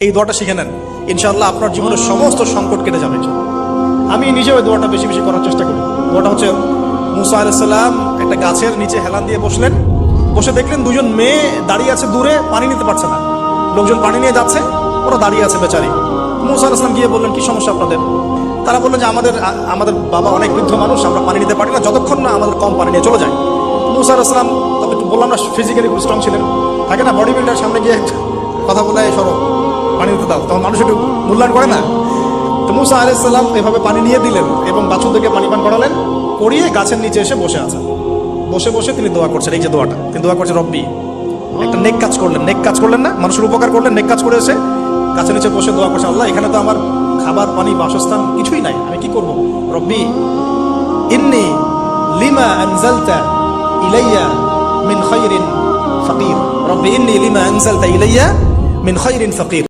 এই দোয়াটা শিখে নেন, ইনশাআল্লাহ আপনার জীবনের সমস্ত সংকট কেটে যাবে। আমি নিজেও এই দোয়াটা বেশি বেশি করার চেষ্টা করি। দোয়াটা হচ্ছে, মুসা আলাইহিস সালাম একটা গাছের নিচে হেলান দিয়ে বসলেন, বসে দেখলেন দুজন মেয়ে দাঁড়িয়ে আছে দূরে, পানি নিতে পারছে না। লোকজন পানি নিয়ে যাচ্ছে, ওরা দাঁড়িয়ে আছে বেচারি। মুসা আলাইহিস সালাম গিয়ে বললেন, কি সমস্যা আপনাদের? তারা বললেন যে আমাদের বাবা অনেক বৃদ্ধ মানুষ, আমরা পানি নিতে পারি না যতক্ষণ না আমাদের কম পানি নিয়ে চলে যায়। মুসা আলাইহিস সালাম, তবে বললাম না ফিজিক্যালি খুব স্ট্রং ছিলেন, থাকে না বডি বিল্ডার, সামনে গিয়ে কথা বলে সরো পানি নিতে দাও, তখন মানুষ একটু মূল্যায়ন করে না। তো মুসা আলাইহিস সালাম এভাবে পানি নিয়ে দিলেন এবং বাছুরদেরকে পানি পান করালেন, করিয়ে গাছের নিচে এসে বসে আছেন। বসে বসে তিনি দোয়া করছেন, এই যে দোয়াটা তিনি দোয়া করছেন, রব্বি, একটা নেক কাজ করলেন, নেক কাজ করলেন না, মানুষের উপকার করলেন, নেক কাজ করে এসে গাছের নিচে বসে দোয়া করছেন, আল্লাহ এখানে তো আমার খাবার পানি বাসস্থান কিছুই নাই, আমি কি করব? রব্বি ইন্নী লিমা আনজালতা ইলাইয়া মিন খায়রিন ফাকির, রব্বি ইন্নী লিমা আনজালতা ইলাইয়া মিন খায়রিন ফাকির।